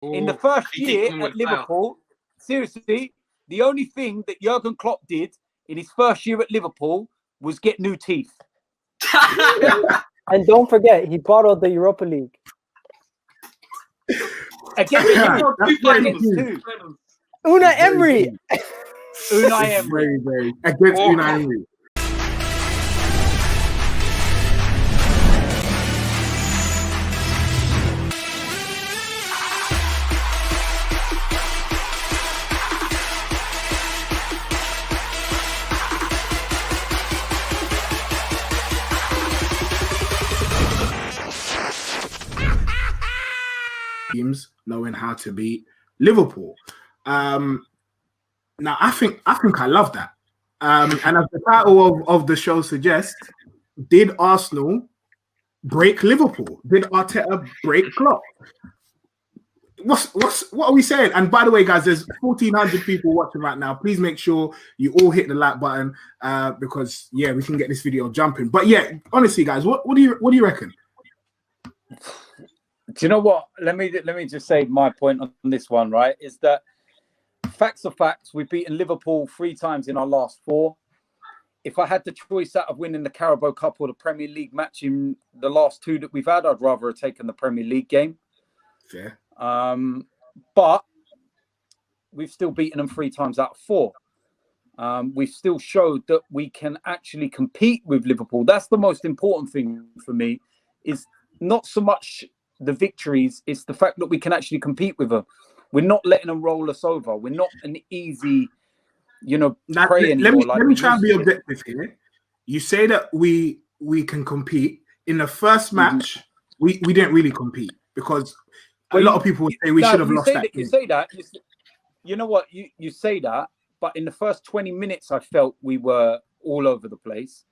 In the first year at Liverpool, seriously, the only thing that Jurgen Klopp did in his first year at Liverpool was get new teeth. And don't forget, he bottled the Europa League. Against two. Unai Emery. Unai Emery. Very, against Unai Emery. Teams knowing how to beat Liverpool. Now I think I love that. And as the title of the show suggests, did Arsenal break Liverpool? Did Arteta break Klopp? What are we saying? And by the way, guys, there's 1,400 people watching right now. Please make sure you all hit the like button because we can get this video jumping. But yeah, honestly, guys, what do you reckon? Do you know what? Let me just say my point on this one, right? Is that facts are facts. We've beaten Liverpool 3 times in our last 4. If I had the choice out of winning the Carabao Cup or the Premier League match in the last 2 that we've had, I'd rather have taken the Premier League game. Fair. But we've still beaten them 3 times out of 4. We've still showed that we can actually compete with Liverpool. That's the most important thing for me, is not so much the victories, it's the fact that we can actually compete with them. We're not letting them roll us over. We're not an easy, prey anymore. Let me try and be objective here. You say that we can compete. In the first match, we didn't really compete because a lot of people would say we should have lost that. You say that. You know what? You say that, but in the first 20 minutes, I felt we were all over the place.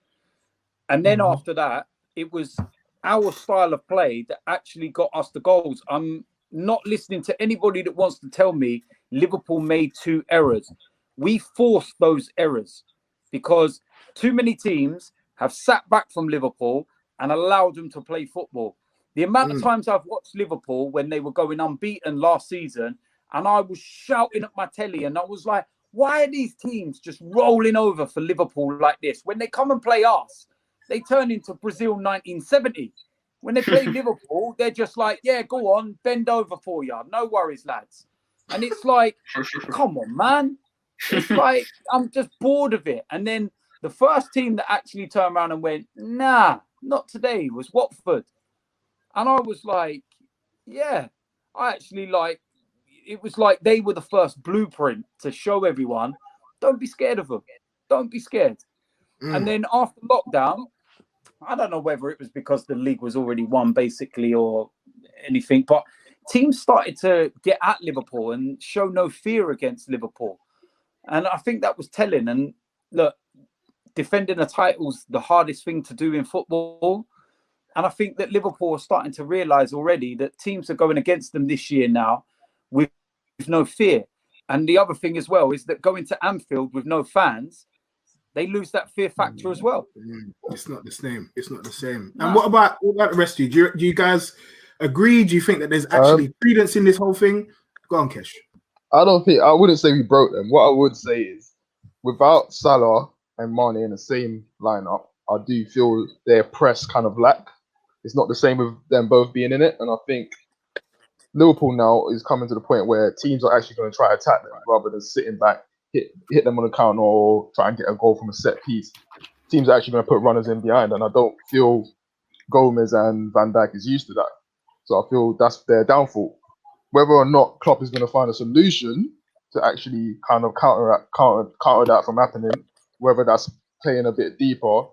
And then after that, it was our style of play that actually got us the goals. I'm not listening to anybody that wants to tell me Liverpool made 2 errors. We forced those errors because too many teams have sat back from Liverpool and allowed them to play football. The amount of times I've watched Liverpool when they were going unbeaten last season, and I was shouting at my telly and I was like, why are these teams just rolling over for Liverpool like this? When they come and play us, they turn into Brazil 1970. When they play Liverpool, they're just like, yeah, go on, bend over for you. No worries, lads. And it's like, come on, man. It's like, I'm just bored of it. And then the first team that actually turned around and went, nah, not today, was Watford. And I was like, yeah, I actually it was like they were the first blueprint to show everyone, don't be scared of them. Don't be scared. And then after lockdown, I don't know whether it was because the league was already won, basically, or anything, but teams started to get at Liverpool and show no fear against Liverpool. And I think that was telling. And look, defending a title's the hardest thing to do in football. And I think that Liverpool are starting to realise already that teams are going against them this year now with no fear. And the other thing as well is that going to Anfield with no fans, they lose that fear factor as well. It's not the same. It's not the same. And what about the rest of you? Do you guys agree? Do you think that there's actually credence in this whole thing? Go on, Kesh. I wouldn't say we broke them. What I would say is, without Salah and Mane in the same lineup, I do feel their press kind of lack. It's not the same with them both being in it. And I think Liverpool now is coming to the point where teams are actually going to try to attack them rather than sitting back, hit them on the counter or try and get a goal from a set piece. Teams are actually going to put runners in behind, and I don't feel Gomez and Van Dijk is used to that. So I feel that's their downfall. Whether or not Klopp is going to find a solution to actually kind of counter that from happening, whether that's playing a bit deeper,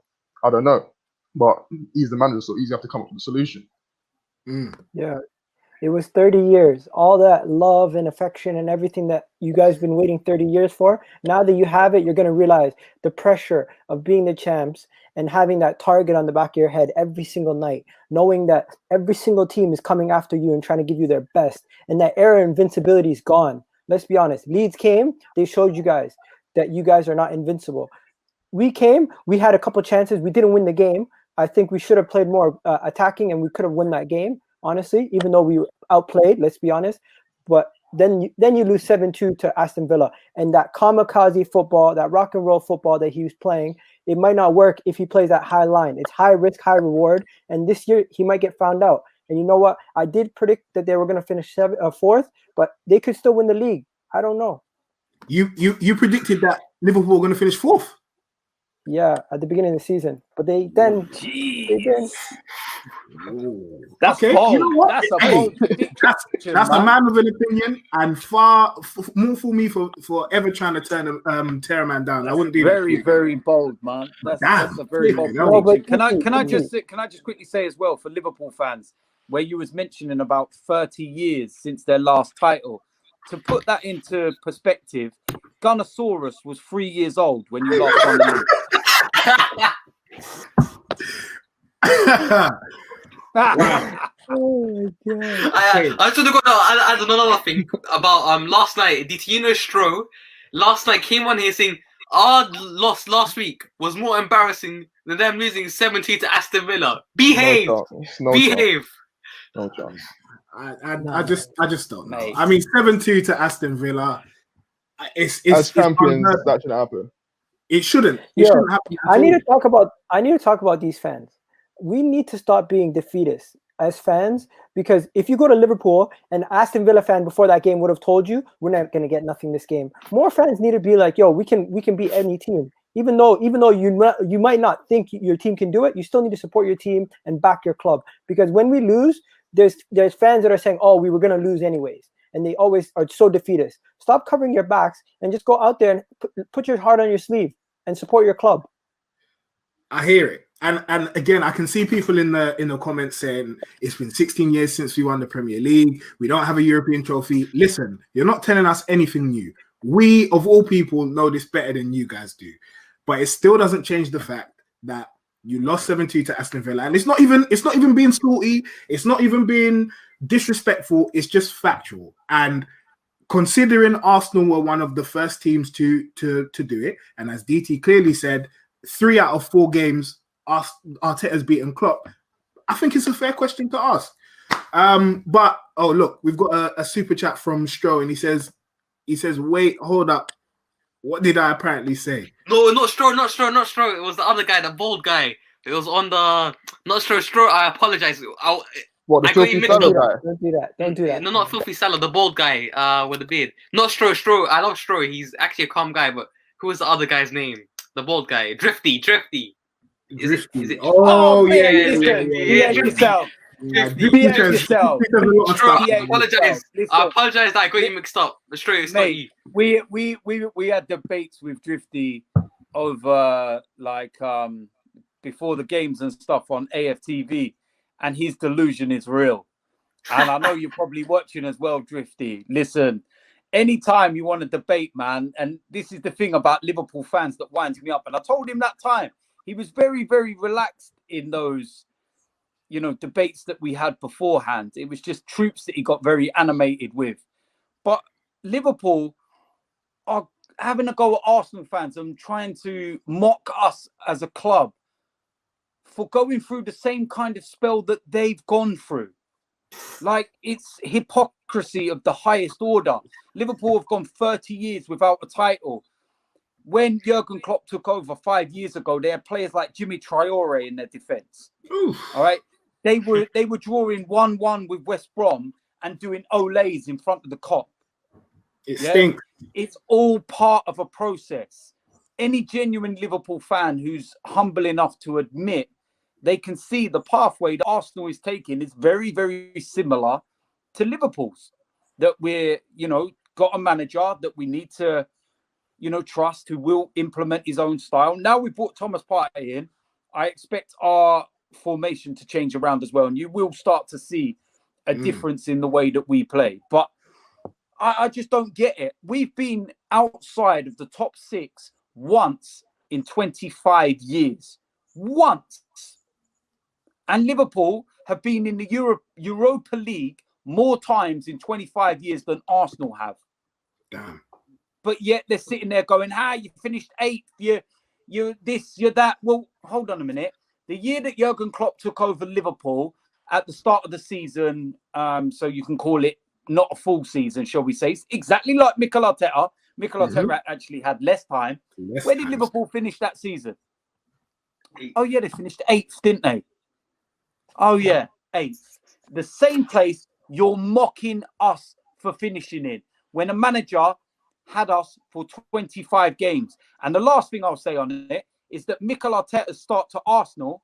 I don't know. But he's the manager, so he's going to have to come up with a solution. Yeah. It was 30 years, all that love and affection and everything that you guys been waiting 30 years for. Now that you have it, you're going to realize the pressure of being the champs and having that target on the back of your head every single night, knowing that every single team is coming after you and trying to give you their best. And that era of invincibility is gone. Let's be honest. Leeds came, they showed you guys that you guys are not invincible. We came, we had a couple chances. We didn't win the game. I think we should have played more attacking and we could have won that game. Honestly, even though we were outplayed, let's be honest. but then you lose 7-2 to Aston Villa, and that kamikaze football, that rock and roll football that he was playing, it might not work if he plays that high line. It's high risk, high reward, and this year he might get found out. And you know what? I did predict that they were going to finish fourth, but they could still win the league. I don't know. You predicted that Liverpool were going to finish fourth. Yeah, at the beginning of the season, but they didn't. That's okay. bold. You know what? That's a bold prediction. That's a man with an opinion, and far more for me for ever trying to tear a man down. I wouldn't do very, that. very bold, man. That's a very bold No, prediction. Can I just quickly say as well for Liverpool fans, where you was mentioning about 30 years since their last title, to put that into perspective, Gunnosaurus was 3 years old when you last won the league. Oh my God. I should have got add another thing about last night. Did you know Stroh last night came on here saying our loss last week was more embarrassing than them losing 7-2 to Aston Villa? Behave, behave. No chance. I just don't know. Mate. I mean, 7-2 to Aston Villa. It's As champions, that shouldn't happen. It shouldn't. Yo, Shouldn't happen. I need to talk about these fans. We need to stop being defeatists as fans, because if you go to Liverpool, an Aston Villa fan before that game would have told you we're not going to get nothing this game. More fans need to be like, yo, we can beat any team. Even though you might not think your team can do it, you still need to support your team and back your club, because when we lose, there's fans that are saying, oh, we were going to lose anyways, and they always are so defeatist. Stop covering your backs and just go out there and put your heart on your sleeve and support your club. I hear it. And again, I can see people in the comments saying it's been 16 years since we won the Premier League. We don't have a European trophy. Listen, you're not telling us anything new. We, of all people, know this better than you guys do. But it still doesn't change the fact that you lost 7-2 to Aston Villa. And it's not even being salty. It's not even being disrespectful. It's just factual. And considering Arsenal were one of the first teams to do it, and as DT clearly said, 3 out of 4 games Arteta's beaten Klopp, I think it's a fair question to ask. But look, we've got a super chat from Stroh, and he says, wait, hold up. What did I apparently say? No, not Stroh. It was the other guy, the bald guy. It was on the not Stroh. I apologize. What, the filthy Salah guy? Don't do that. No, not filthy Salah. The bald guy with the beard. Not Stroh. I love Stroh. He's actually a calm guy. But who was the other guy's name? The bald guy. Drifty. Is it? Oh, yeah. yourself. Behave yourself. I apologize. I apologize that I got you mixed up. Stroh, it's not you. We had debates with Drifty over before the games and stuff on AFTV, and his delusion is real. And I know you're probably watching as well, Drifty. Listen, anytime you want to debate, man, and this is the thing about Liverpool fans that winds me up. And I told him that time he was very, very relaxed in those, debates that we had beforehand. It was just troops that he got very animated with. But Liverpool are having a go at Arsenal fans and trying to mock us as a club for going through the same kind of spell that they've gone through. Like, it's hypocrisy of the highest order. Liverpool have gone 30 years without a title. When Jurgen Klopp took over 5 years ago, they had players like Jimmy Traore in their defence. All right, they were drawing 1-1 with West Brom and doing olays in front of the Kop. It stinks. It's all part of a process. Any genuine Liverpool fan who's humble enough to admit they can see the pathway that Arsenal is taking is very, very similar to Liverpool's. That we're, got a manager that we need to, trust, who will implement his own style. Now we've brought Thomas Partey in. I expect our formation to change around as well. And you will start to see a difference in the way that we play. But I just don't get it. We've been outside of the top 6 once in 25 years. Once. And Liverpool have been in the Europa League more times in 25 years than Arsenal have. Damn. But yet they're sitting there going, you finished 8th, you're this, you're that. Well, hold on a minute. The year that Jurgen Klopp took over Liverpool at the start of the season, so you can call it not a full season, shall we say. It's exactly like Mikel Arteta. Mikel Arteta actually had less time. Where did Liverpool finish that season? Oh, yeah, they finished 8th, didn't they? Oh, yeah, 8th. The same place you're mocking us for finishing in when a manager had us for 25 games. And the last thing I'll say on it is that Mikel Arteta's start to Arsenal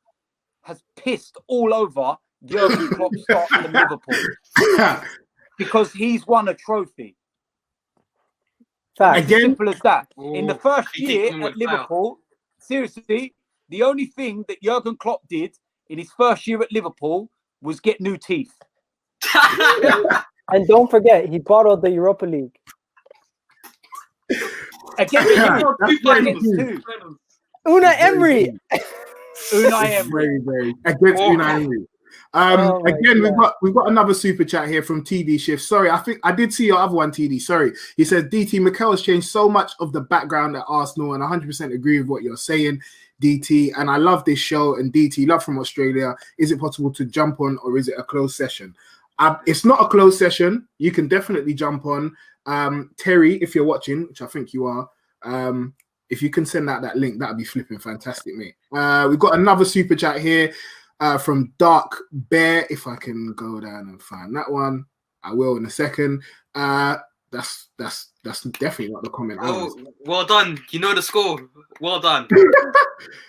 has pissed all over Jurgen Klopp's start to Liverpool because he's won a trophy. Fact. As simple as that. In the first year at Liverpool, seriously, the only thing that Jurgen Klopp did in his first year at Liverpool was get new teeth. And don't forget, he bottled the Europa League. Again, Unai Emery. Unai Emery. Very against Unai Emery. Again, we've got another super chat here from TD Shift. Sorry, I think I did see your other one, TD. Sorry. He says, DT, Mikel has changed so much of the background at Arsenal, and 100% agree with what you're saying, DT. And I love this show. And DT, love from Australia. Is it possible to jump on, or is it a closed session? It's not a closed session. You can definitely jump on. Terry, if you're watching, which I think you are, if you can send out that link, that'd be flipping fantastic, mate. We've got another super chat here from Dark Bear. If I can go down and find that one, I will in a second. That's definitely not the comment. Oh, well done. You know the score. Well done.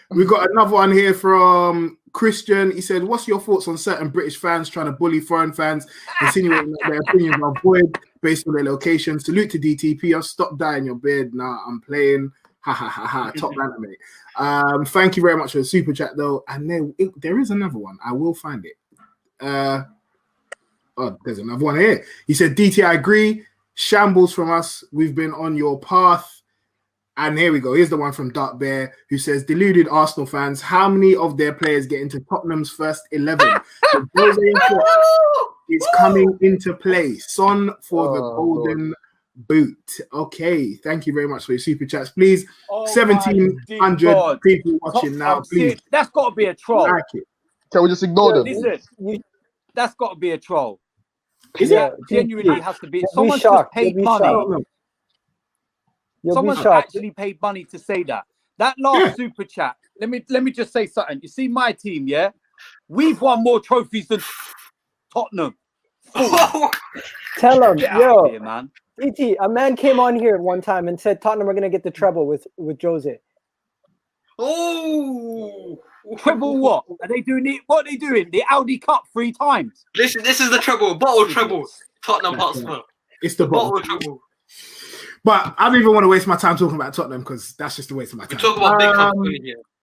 We've got another one here from Christian. He said, what's your thoughts on certain British fans trying to bully foreign fans, insinuating that their opinions are void based on their location? Salute to DTP. Stop dyeing your beard. Nah, I'm playing. Ha ha ha ha. Top banter, mate. Thank you very much for the super chat, though. And there is another one. I will find it. There's another one here. He said, DT, I agree. Shambles from us. We've been on your path. And here we go. Here's the one from Dark Bear, who says, deluded Arsenal fans, how many of their players get into Tottenham's first 11? Is coming into play. Son for the golden boot. Okay. Thank you very much for your super chats. Please, 1,700 people watching now. Please. That's got to be a troll. Like it. Can we just ignore them? Listen, that's got to be a troll. Yeah, genuinely has to be. Someone just paid money. Someone actually paid money to say that. That last super chat. Let me just say something. You see my team, yeah? We've won more trophies than Tottenham. Tell him, yo, here, man. DT, a man came on here one time and said Tottenham are going to get the treble with Jose. Oh, treble what? Are they doing it? What are they doing? The Audi Cup 3 times. Listen, this is the treble, bottle treble. Tottenham Hotspur. It's the bottle treble. But I don't even want to waste my time talking about Tottenham because that's just a waste of my time. We talk about big company here.